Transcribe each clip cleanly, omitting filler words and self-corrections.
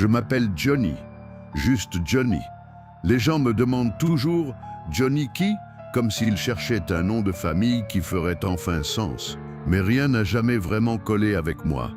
Je m'appelle Johnny, juste Johnny. Les gens me demandent toujours « Johnny qui ?» comme s'ils cherchaient un nom de famille qui ferait enfin sens. Mais rien n'a jamais vraiment collé avec moi.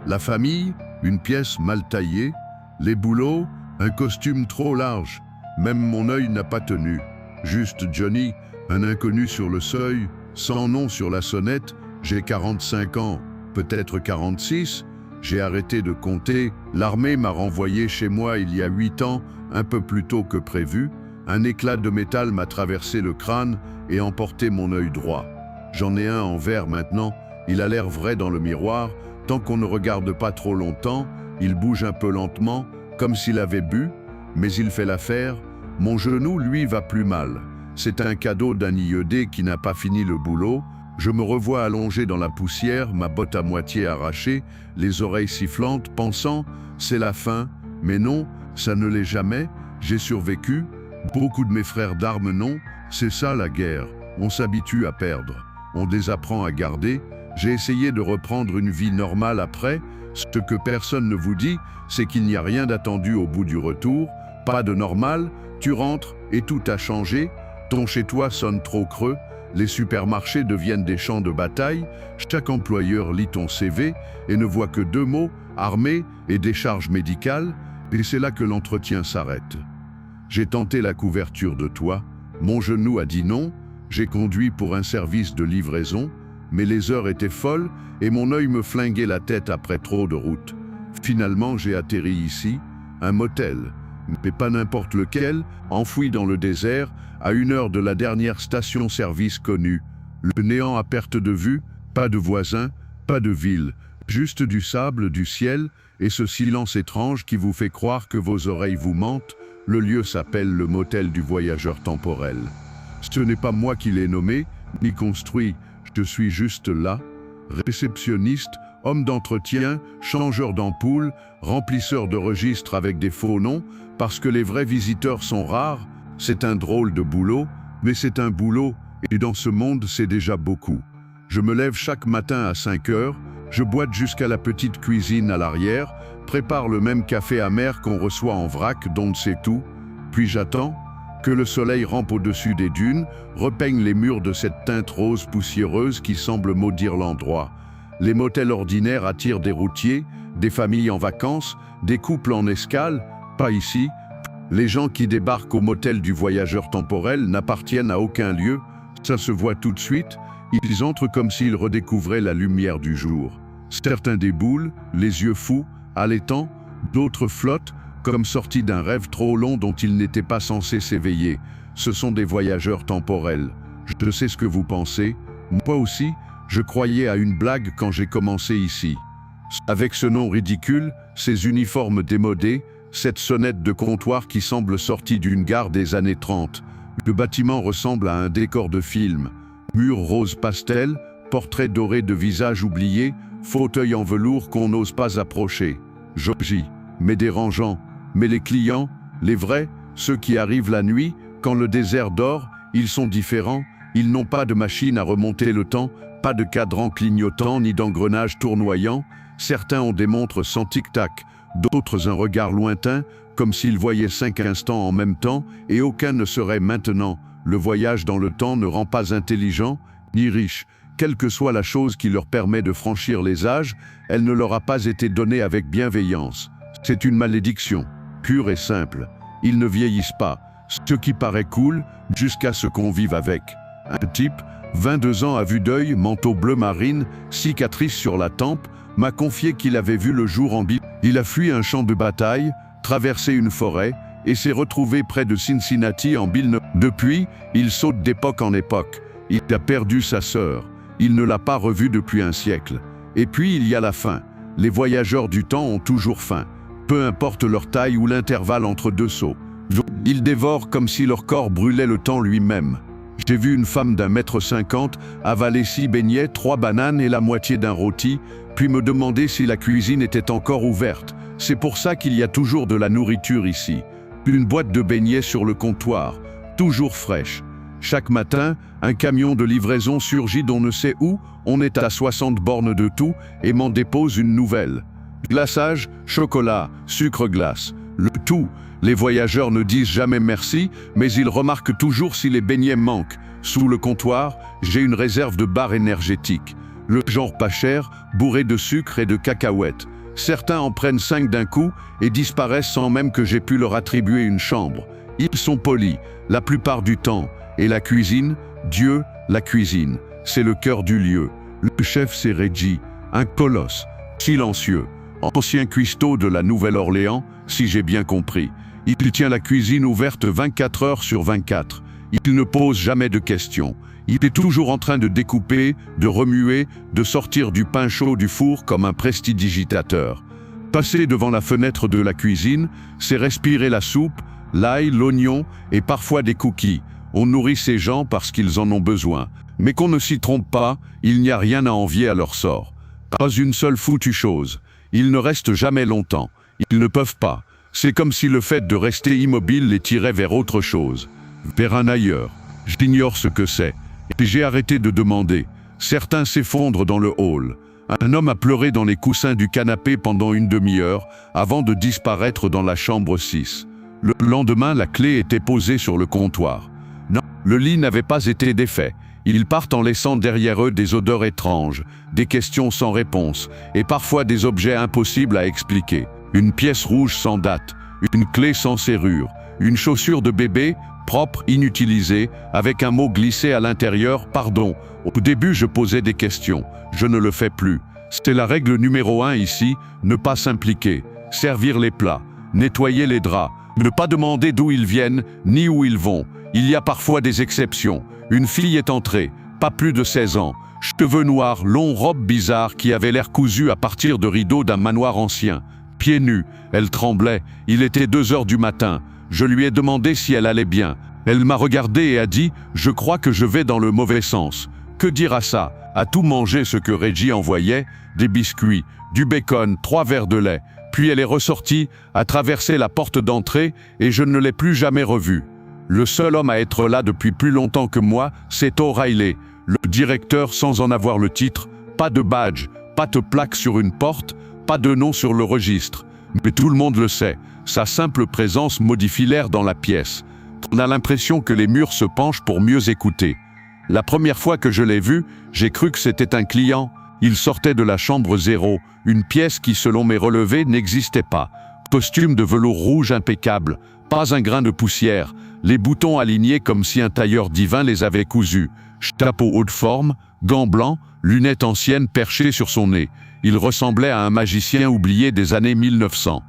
La famille, une pièce mal taillée. Les boulots, un costume trop large. Même mon œil n'a pas tenu. Juste Johnny, un inconnu sur le seuil, sans nom sur la sonnette. J'ai 45 ans, peut-être 46. J'ai arrêté de compter. L'armée m'a renvoyé chez moi il y a 8 ans, un peu plus tôt que prévu. Un éclat de métal m'a traversé le crâne et emporté mon œil droit. J'en ai un en verre maintenant. Il a l'air vrai dans le miroir. Tant qu'on ne regarde pas trop longtemps, il bouge un peu lentement, comme s'il avait bu, mais il fait l'affaire. Mon genou, lui, va plus mal. C'est un cadeau d'un IED qui n'a pas fini le boulot. Je me revois allongé dans la poussière, ma botte à moitié arrachée, les oreilles sifflantes, pensant « c'est la fin ». Mais non, ça ne l'est jamais, j'ai survécu. Beaucoup de mes frères d'armes non, c'est ça la guerre. On s'habitue à perdre, on désapprend à garder. J'ai essayé de reprendre une vie normale après. Ce que personne ne vous dit, c'est qu'il n'y a rien d'attendu au bout du retour. Pas de normal, tu rentres et tout a changé. Ton chez-toi sonne trop creux. Les supermarchés deviennent des champs de bataille. Chaque employeur lit ton CV et ne voit que 2 mots, armée et décharge médicale. Et c'est là que l'entretien s'arrête. J'ai tenté la couverture de toit. Mon genou a dit non. J'ai conduit pour un service de livraison. Mais les heures étaient folles et mon œil me flinguait la tête après trop de route. Finalement, j'ai atterri ici, un motel, mais pas n'importe lequel, enfoui dans le désert, à 1 heure de la dernière station-service connue. Le néant à perte de vue, pas de voisins, pas de ville, juste du sable, du ciel et ce silence étrange qui vous fait croire que vos oreilles vous mentent. Le lieu s'appelle le motel du voyageur temporel. Ce n'est pas moi qui l'ai nommé, ni construit. Je suis juste là, réceptionniste, homme d'entretien, changeur d'ampoule, remplisseur de registres avec des faux noms, parce que les vrais visiteurs sont rares. C'est un drôle de boulot, mais c'est un boulot, et dans ce monde, c'est déjà beaucoup. Je me lève chaque matin à 5 heures, je boite jusqu'à la petite cuisine à l'arrière, prépare le même café amer qu'on reçoit en vrac, dont c'est tout, puis j'attends que le soleil rampe au-dessus des dunes, repeigne les murs de cette teinte rose poussiéreuse qui semble maudire l'endroit. Les motels ordinaires attirent des routiers, des familles en vacances, des couples en escale, pas ici. Les gens qui débarquent au motel du voyageur temporel n'appartiennent à aucun lieu, ça se voit tout de suite, ils entrent comme s'ils redécouvraient la lumière du jour. Certains déboulent, les yeux fous, allaitants, d'autres flottent, comme sortis d'un rêve trop long dont ils n'étaient pas censés s'éveiller. Ce sont des voyageurs temporels. Je sais ce que vous pensez. Moi aussi, je croyais à une blague quand j'ai commencé ici. Avec ce nom ridicule, ces uniformes démodés, cette sonnette de comptoir qui semble sortie d'une gare des années 30. Le bâtiment ressemble à un décor de film. Murs rose pastel, portraits dorés de visages oubliés, fauteuils en velours qu'on n'ose pas approcher. Joli, mais dérangeant. Mais les clients, les vrais, ceux qui arrivent la nuit, quand le désert dort, ils sont différents. Ils n'ont pas de machine à remonter le temps, pas de cadran clignotant ni d'engrenage tournoyant. Certains ont des montres sans tic-tac, d'autres un regard lointain, comme s'ils voyaient 5 instants en même temps, et aucun ne serait maintenant. Le voyage dans le temps ne rend pas intelligent, ni riche. Quelle que soit la chose qui leur permet de franchir les âges, elle ne leur a pas été donnée avec bienveillance. C'est une malédiction, pure et simple. Ils ne vieillissent pas, ce qui paraît cool, jusqu'à ce qu'on vive avec. Un type, 22 ans à vue d'œil, manteau bleu marine, cicatrice sur la tempe, m'a confié qu'il avait vu le jour en Bible. Il a fui un champ de bataille, traversé une forêt, et s'est retrouvé près de Cincinnati en 1900. Depuis, il saute d'époque en époque. Il a perdu sa sœur. Il ne l'a pas revue depuis un siècle. Et puis il y a la faim. Les voyageurs du temps ont toujours faim. Peu importe leur taille ou l'intervalle entre 2 sauts. Ils dévorent comme si leur corps brûlait le temps lui-même. J'ai vu une femme d'1,50 m avaler 6 beignets, 3 bananes et la moitié d'un rôti, puis me demander si la cuisine était encore ouverte. C'est pour ça qu'il y a toujours de la nourriture ici. Une boîte de beignets sur le comptoir, toujours fraîche. Chaque matin, un camion de livraison surgit d'on ne sait où, on est à 60 bornes de tout, et m'en dépose une nouvelle. Glaçage, chocolat, sucre glace. Le tout, les voyageurs ne disent jamais merci, mais ils remarquent toujours si les beignets manquent. Sous le comptoir, j'ai une réserve de barres énergétiques. Le genre pas cher, bourré de sucre et de cacahuètes. Certains en prennent 5 d'un coup et disparaissent sans même que j'ai pu leur attribuer une chambre. Ils sont polis, la plupart du temps. Et la cuisine, Dieu, la cuisine, c'est le cœur du lieu. Le chef c'est Reggie, un colosse, silencieux. Ancien cuistot de la Nouvelle-Orléans, si j'ai bien compris. Il tient la cuisine ouverte 24 heures sur 24. Il ne pose jamais de questions. Il est toujours en train de découper, de remuer, de sortir du pain chaud du four comme un prestidigitateur. Passer devant la fenêtre de la cuisine, c'est respirer la soupe, l'ail, l'oignon et parfois des cookies. On nourrit ces gens parce qu'ils en ont besoin. Mais qu'on ne s'y trompe pas, il n'y a rien à envier à leur sort. Pas une seule foutue chose. Ils ne restent jamais longtemps. Ils ne peuvent pas. C'est comme si le fait de rester immobile les tirait vers autre chose. Vers un ailleurs. J'ignore ce que c'est. Et j'ai arrêté de demander. Certains s'effondrent dans le hall. Un homme a pleuré dans les coussins du canapé pendant une demi-heure avant de disparaître dans la chambre 6. Le lendemain, la clé était posée sur le comptoir. Non, le lit n'avait pas été défait. Ils partent en laissant derrière eux des odeurs étranges, des questions sans réponse, et parfois des objets impossibles à expliquer. Une pièce rouge sans date, une clé sans serrure, une chaussure de bébé, propre, inutilisée, avec un mot glissé à l'intérieur, pardon. Au début, je posais des questions. Je ne le fais plus. C'est la règle numéro 1 ici, ne pas s'impliquer, servir les plats, nettoyer les draps, ne pas demander d'où ils viennent, ni où ils vont. Il y a parfois des exceptions. Une fille est entrée, pas plus de 16 ans, cheveux noirs, longue robe bizarre qui avait l'air cousue à partir de rideaux d'un manoir ancien. Pieds nus, elle tremblait, il était 2 heures du matin. Je lui ai demandé si elle allait bien. Elle m'a regardé et a dit « Je crois que je vais dans le mauvais sens ». Que dire à ça? À tout manger ce que Reggie envoyait, des biscuits, du bacon, 3 verres de lait. Puis elle est ressortie, a traversé la porte d'entrée et je ne l'ai plus jamais revue. Le seul homme à être là depuis plus longtemps que moi, c'est O'Reilly, le directeur sans en avoir le titre, pas de badge, pas de plaque sur une porte, pas de nom sur le registre. Mais tout le monde le sait, sa simple présence modifie l'air dans la pièce. On a l'impression que les murs se penchent pour mieux écouter. La première fois que je l'ai vu, j'ai cru que c'était un client. Il sortait de la chambre 0, une pièce qui, selon mes relevés, n'existait pas. Costume de velours rouge impeccable, pas un grain de poussière, les boutons alignés comme si un tailleur divin les avait cousus, chapeau haut de forme, gants blancs, lunettes anciennes perchées sur son nez. Il ressemblait à un magicien oublié des années 1900.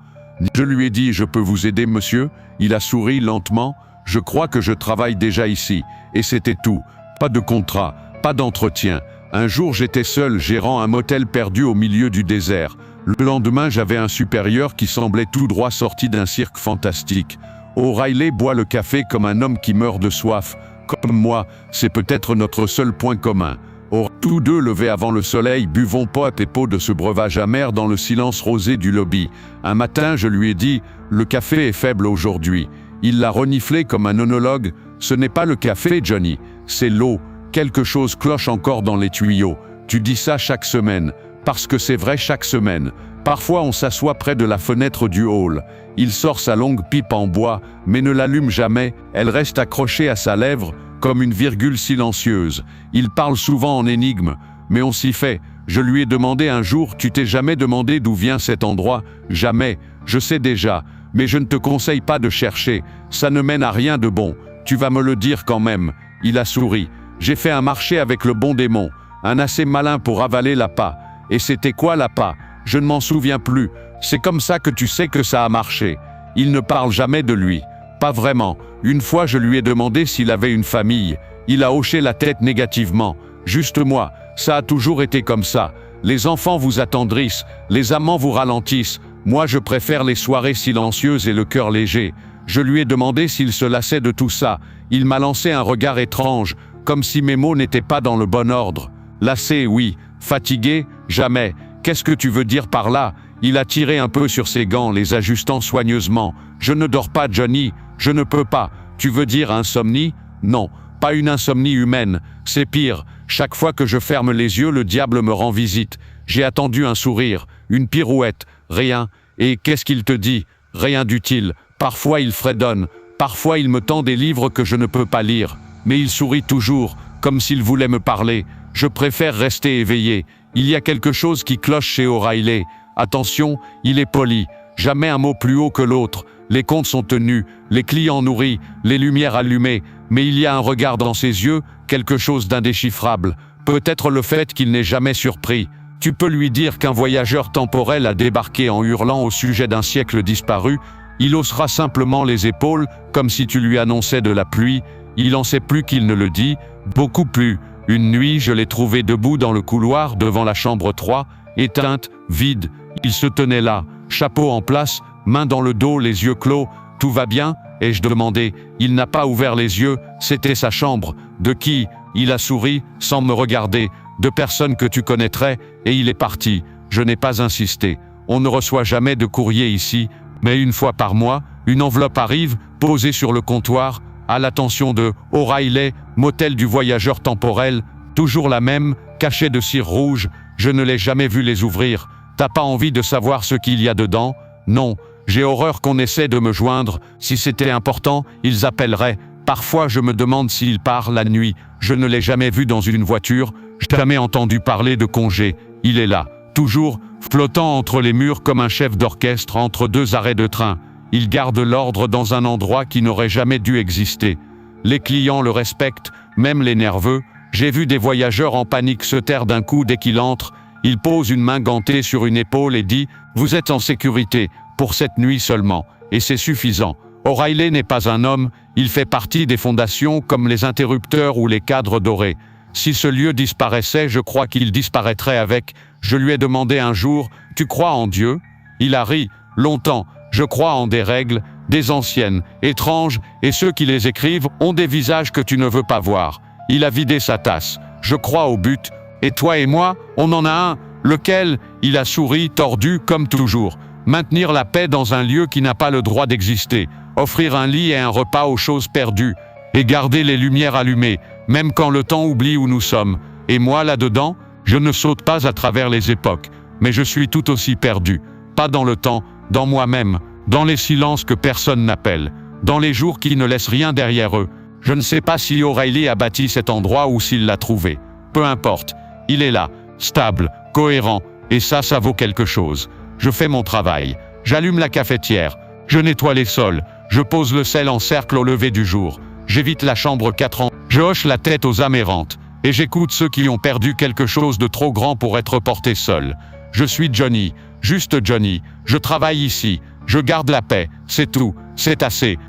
Je lui ai dit « Je peux vous aider, monsieur ?» Il a souri lentement « Je crois que je travaille déjà ici. » Et c'était tout. Pas de contrat, pas d'entretien. Un jour, j'étais seul, gérant un motel perdu au milieu du désert. Le lendemain, j'avais un supérieur qui semblait tout droit sorti d'un cirque fantastique. O'Reilly boit le café comme un homme qui meurt de soif. Comme moi, c'est peut-être notre seul point commun. Or, tous deux levés avant le soleil, buvons pot et pot de ce breuvage amer dans le silence rosé du lobby. Un matin, je lui ai dit « Le café est faible aujourd'hui ». Il l'a reniflé comme un onologue. « Ce n'est pas le café, Johnny, c'est l'eau. Quelque chose cloche encore dans les tuyaux. Tu dis ça chaque semaine. » Parce que c'est vrai chaque semaine. Parfois on s'assoit près de la fenêtre du hall. Il sort sa longue pipe en bois, mais ne l'allume jamais. Elle reste accrochée à sa lèvre, comme une virgule silencieuse. Il parle souvent en énigme, mais on s'y fait. Je lui ai demandé un jour, tu t'es jamais demandé d'où vient cet endroit? Jamais. Je sais déjà, mais je ne te conseille pas de chercher. Ça ne mène à rien de bon. Tu vas me le dire quand même. Il a souri. J'ai fait un marché avec le bon démon, un assez malin pour avaler l'appât. Et c'était quoi l'appât? Je ne m'en souviens plus. C'est comme ça que tu sais que ça a marché. Il ne parle jamais de lui. Pas vraiment. Une fois, je lui ai demandé s'il avait une famille. Il a hoché la tête négativement. Juste moi. Ça a toujours été comme ça. Les enfants vous attendrissent, les amants vous ralentissent. Moi, je préfère les soirées silencieuses et le cœur léger. Je lui ai demandé s'il se lassait de tout ça. Il m'a lancé un regard étrange, comme si mes mots n'étaient pas dans le bon ordre. Lassé, oui. Fatigué, jamais. Qu'est-ce que tu veux dire par là? Il a tiré un peu sur ses gants, les ajustant soigneusement. Je ne dors pas, Johnny. Je ne peux pas. Tu veux dire insomnie? Non, pas une insomnie humaine. C'est pire. Chaque fois que je ferme les yeux, le diable me rend visite. J'ai attendu un sourire, une pirouette, Rien. Et qu'est-ce qu'il te dit? Rien d'utile. Parfois il fredonne. Parfois il me tend des livres que je ne peux pas lire. Mais il sourit toujours, comme s'il voulait me parler. Je préfère rester éveillé. Il y a quelque chose qui cloche chez O'Reilly. Attention, il est poli. Jamais un mot plus haut que l'autre. Les comptes sont tenus, les clients nourris, les lumières allumées. Mais il y a un regard dans ses yeux, quelque chose d'indéchiffrable. Peut-être le fait qu'il n'est jamais surpris. Tu peux lui dire qu'un voyageur temporel a débarqué en hurlant au sujet d'un siècle disparu. Il haussera simplement les épaules, comme si tu lui annonçais de la pluie. Il en sait plus qu'il ne le dit, beaucoup plus. Une nuit, je l'ai trouvé debout dans le couloir devant la chambre 3, éteinte, vide. Il se tenait là, chapeau en place, main dans le dos, les yeux clos. Tout va bien? Ai-je demandé. Il n'a pas ouvert les yeux, c'était sa chambre. De qui? Il a souri, sans me regarder. De personnes que tu connaîtrais, et il est parti. Je n'ai pas insisté. On ne reçoit jamais de courrier ici, mais une fois par mois, une enveloppe arrive, posée sur le comptoir, à l'attention de O'Reilly, motel du voyageur temporel, toujours la même, cachée de cire rouge. Je ne l'ai jamais vu les ouvrir. T'as pas envie de savoir ce qu'il y a dedans? Non. J'ai horreur qu'on essaie de me joindre. Si c'était important, ils appelleraient. Parfois, je me demande s'il part la nuit. Je ne l'ai jamais vu dans une voiture. Jamais entendu parler de congé. Il est là, toujours, flottant entre les murs comme un chef d'orchestre entre deux arrêts de train. Il garde l'ordre dans un endroit qui n'aurait jamais dû exister. Les clients le respectent, même les nerveux. J'ai vu des voyageurs en panique se taire d'un coup dès qu'il entre. Il pose une main gantée sur une épaule et dit « Vous êtes en sécurité, pour cette nuit seulement. » Et c'est suffisant. O'Reilly n'est pas un homme, il fait partie des fondations comme les interrupteurs ou les cadres dorés. Si ce lieu disparaissait, je crois qu'il disparaîtrait avec. Je lui ai demandé un jour « Tu crois en Dieu ?» Il a ri, longtemps. Je crois en des règles, des anciennes, étranges, et ceux qui les écrivent ont des visages que tu ne veux pas voir. Il a vidé sa tasse. Je crois au but. Et toi et moi, on en a un. Lequel? Il a souri, tordu, comme toujours. Maintenir la paix dans un lieu qui n'a pas le droit d'exister. Offrir un lit et un repas aux choses perdues. Et garder les lumières allumées, même quand le temps oublie où nous sommes. Et moi, là-dedans, je ne saute pas à travers les époques, mais je suis tout aussi perdu. Pas dans le temps, dans moi-même, dans les silences que personne n'appelle, dans les jours qui ne laissent rien derrière eux. Je ne sais pas si O'Reilly a bâti cet endroit ou s'il l'a trouvé. Peu importe, il est là, stable, cohérent, et ça vaut quelque chose. Je fais mon travail, j'allume la cafetière, je nettoie les sols, je pose le sel en cercle au lever du jour. J'évite la chambre 4 ans, je hoche la tête aux âmes errantes, et j'écoute ceux qui ont perdu quelque chose de trop grand pour être portés seuls. Je suis Johnny, juste Johnny, je travaille ici, je garde la paix, c'est tout, c'est assez.